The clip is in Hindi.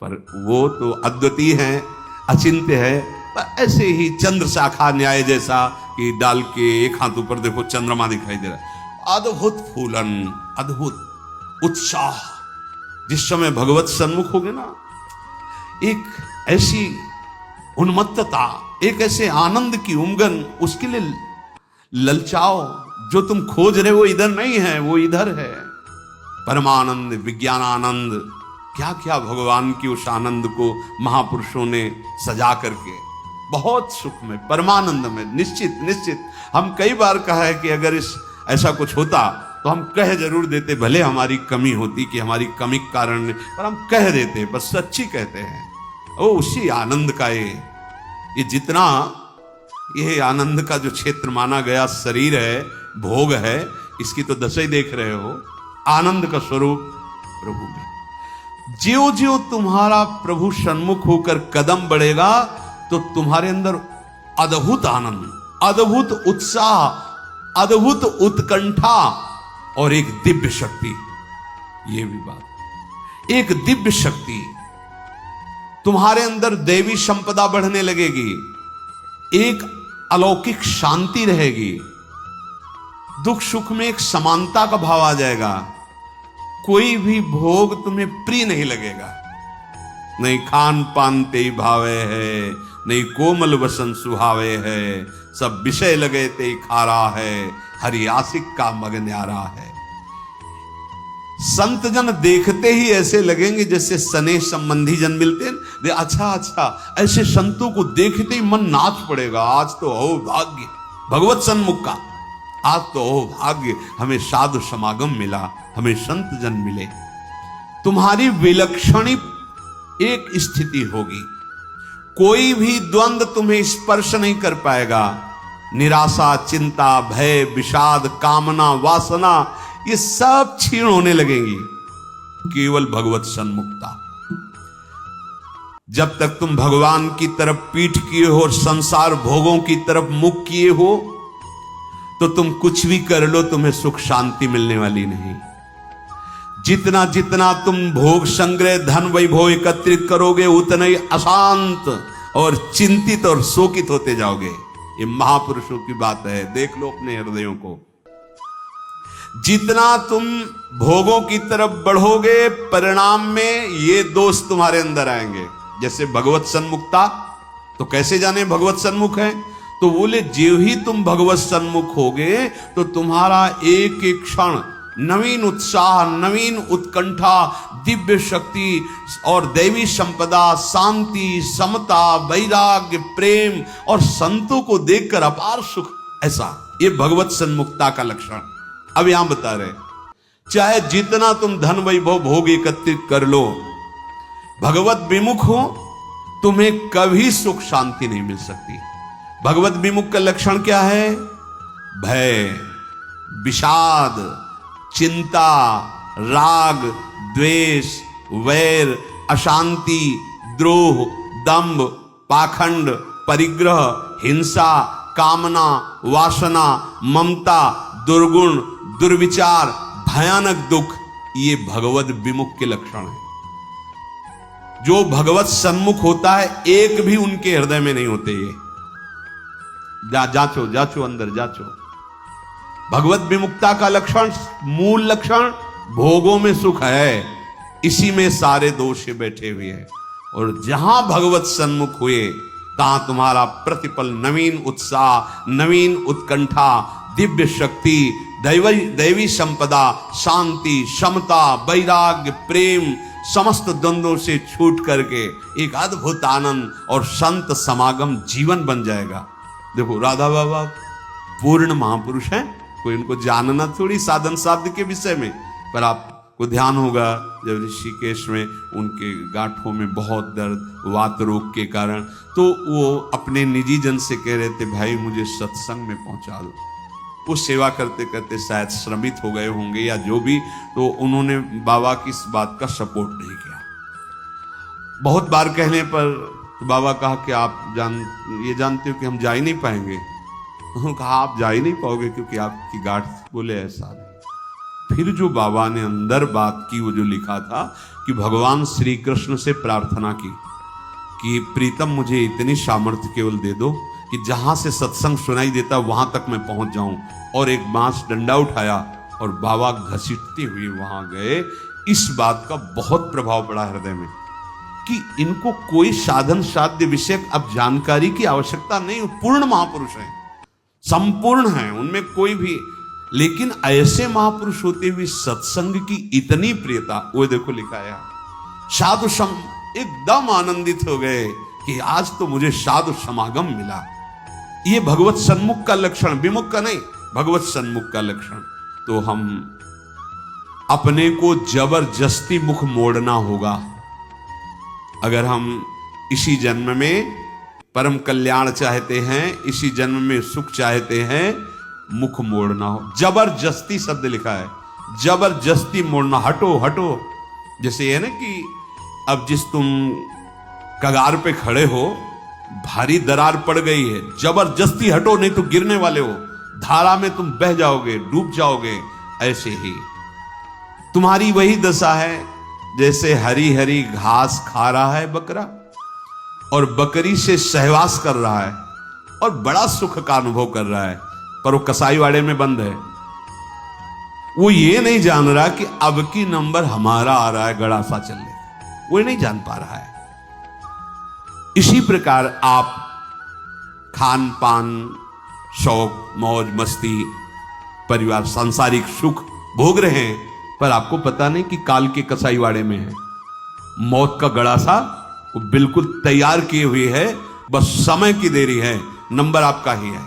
पर वो तो अद्वितीय है, अचिंत्य है। पर ऐसे ही चंद्र शाखा न्याय जैसा कि डाल के एक हाथ ऊपर देखो चंद्रमा दिखाई दे रहा है। अद्भुत फूलन, अद्भुत उत्साह। जिस समय भगवत सन्मुख होगे ना, एक ऐसी उन्मत्तता, एक ऐसे आनंद की उमगन, उसके लिए ललचाओ। जो तुम खोज रहे हो वो इधर नहीं है, वो इधर है। परमानंद, विज्ञानानंद, क्या क्या भगवान की उस आनंद को महापुरुषों ने सजा करके बहुत सुख में, परमानंद में। निश्चित निश्चित हम कई बार कहा है कि अगर ऐसा कुछ होता तो हम कह जरूर देते, भले हमारी कमी होती कि हमारी कमी के कारण, पर हम कह देते, बस सच्ची कहते हैं। ओ उसी आनंद का ये जितना ये आनंद का जो क्षेत्र माना गया शरीर है, भोग है, इसकी तो दशा देख रहे हो। आनंद का स्वरूप प्रभु में। ज्यों ज्यों तुम्हारा प्रभु सन्मुख होकर कदम बढ़ेगा तो तुम्हारे अंदर अद्भुत आनंद, अद्भुत उत्साह, अद्भुत उत्कंठा और एक दिव्य शक्ति। ये भी बात, एक दिव्य शक्ति तुम्हारे अंदर, देवी संपदा बढ़ने लगेगी, एक अलौकिक शांति रहेगी, दुख सुख में एक समानता का भाव आ जाएगा। कोई भी भोग तुम्हें प्रिय नहीं लगेगा। नहीं खान पान ते भावे है, नहीं कोमल वसन सुहावे है, सब विषय लगे ते खारा है, हरि आशिक का मग न्यारा है। संत जन देखते ही ऐसे लगेंगे जैसे सने संबंधी जन मिलते हैं। अच्छा अच्छा, ऐसे संतों को देखते ही मन नाच पड़ेगा। आज तो हो भाग्य भगवत सन्मुख का, आज तो हो भाग्य, हमें साधु समागम मिला, हमें संत जन मिले। तुम्हारी विलक्षण एक स्थिति होगी, कोई भी द्वंद्व तुम्हें स्पर्श नहीं कर पाएगा। निराशा, चिंता, भय, विषाद, कामना, वासना, ये सब क्षीण होने लगेंगी। केवल भगवत सन्मुखता। जब तक तुम भगवान की तरफ पीठ किए हो और संसार भोगों की तरफ मुख किए हो, तो तुम कुछ भी कर लो, तुम्हें सुख शांति मिलने वाली नहीं। जितना जितना तुम भोग संग्रह, धन वैभव एकत्रित करोगे, उतना ही अशांत और चिंतित और शोकित होते जाओगे। ये महापुरुषों की बात है, देख लो अपने हृदयों को। जितना तुम भोगों की तरफ बढ़ोगे, परिणाम में ये दोष तुम्हारे अंदर आएंगे। जैसे भगवत सन्मुखता, तो कैसे जाने भगवत सन्मुख है? तो बोले ज्यों ही तुम भगवत सन्मुख होगे तो तुम्हारा एक एक क्षण नवीन उत्साह, नवीन उत्कंठा, दिव्य शक्ति और दैवी संपदा, शांति, समता, वैराग्य, प्रेम और संतों को देखकर अपार सुख। ऐसा ये भगवत सन्मुखता का लक्षण। अब यहां बता रहे, चाहे जितना तुम धन वैभव भोग एकत्रित कर लो, भगवत विमुख हो, तुम्हें कभी सुख शांति नहीं मिल सकती। भगवत विमुख का लक्षण क्या है? भय, विषाद, चिंता, राग, द्वेष, वैर, अशांति, द्रोह, दंभ, पाखंड, परिग्रह, हिंसा, कामना, वासना, ममता, दुर्गुण, दुर्विचार, भयानक दुख, ये भगवत विमुख के लक्षण है। जो भगवत सन्मुख होता है, एक भी उनके हृदय में नहीं होते। ये जांचो जांचो, अंदर जांचो। भगवत विमुक्ता का लक्षण, मूल लक्षण, भोगों में सुख है, इसी में सारे दोष बैठे हुए हैं। और जहां भगवत सन्मुख हुए, तहां तुम्हारा प्रतिपल नवीन उत्साह, नवीन उत्कंठा, दिव्य शक्ति, दैवी संपदा, शांति, समता, वैराग्य, प्रेम, समस्त द्वंद्वों से छूट करके एक अद्भुत आनंद और संत समागम जीवन बन जाएगा। देखो राधा बाबा पूर्ण महापुरुष हैं, कोई उनको जानना थोड़ी साधन साध्य के विषय में, पर आपको ध्यान होगा जब ऋषिकेश में उनके गांठों में बहुत दर्द, वात रोग के कारण, तो वो अपने निजी जन से कह रहे थे, भाई मुझे सत्संग में पहुंचा दो। वो सेवा करते करते शायद श्रमित हो गए होंगे या जो भी, तो उन्होंने बाबा की इस बात का सपोर्ट नहीं किया। बहुत बार कहने पर बाबा कहा कि आप ये जानते हो कि हम जा ही नहीं पाएंगे। उन्होंने कहा आप जा ही नहीं पाओगे क्योंकि आपकी गांठ, बोले ऐसा नहीं। फिर जो बाबा ने अंदर बात की, वो जो लिखा था कि भगवान श्री कृष्ण से प्रार्थना की कि प्रीतम मुझे इतनी सामर्थ्य केवल दे दो कि जहां से सत्संग सुनाई देता वहां तक मैं पहुंच जाऊं, और एक बांस डंडा उठाया और बाबा घसीटते हुए वहां गए। इस बात का बहुत प्रभाव पड़ा हृदय में कि इनको कोई साधन साध्य विषय अब जानकारी की आवश्यकता नहीं, पूर्ण महापुरुष हैं, संपूर्ण हैं, उनमें कोई भी, लेकिन ऐसे महापुरुष होते हुए सत्संग की इतनी प्रियता, वो देखो लिखा है साधु सम, एकदम आनंदित हो गए कि आज तो मुझे साधु समागम मिला। ये भगवत सन्मुख का लक्षण, विमुख का नहीं, भगवत सन्मुख का लक्षण। तो हम अपने को जबरदस्ती मुख मोड़ना होगा। अगर हम इसी जन्म में परम कल्याण चाहते हैं, इसी जन्म में सुख चाहते हैं, मुख मोड़ना हो। जबरदस्ती शब्द लिखा है, जबरदस्ती मोड़ना, हटो हटो। जैसे ये ना कि अब जिस तुम कगार पे खड़े हो, भारी दरार पड़ गई है, जबरदस्ती हटो नहीं तो गिरने वाले हो, धारा में तुम बह जाओगे, डूब जाओगे। ऐसे ही तुम्हारी वही दशा है जैसे हरी हरी घास खा रहा है बकरा और बकरी से सहवास कर रहा है और बड़ा सुख का अनुभव कर रहा है, पर वो कसाईवाड़े में बंद है। वो ये नहीं जान रहा कि अब की नंबर हमारा आ रहा है, गड़ासा चलने, वो नहीं जान पा रहा है। इसी प्रकार आप खान पान, शौक, मौज मस्ती, परिवार, सांसारिक सुख भोग रहे हैं, पर आपको पता नहीं कि काल के कसाईवाड़े में है, मौत का गड़ासा वो बिल्कुल तैयार किए हुए है, बस समय की देरी है, नंबर आपका ही है।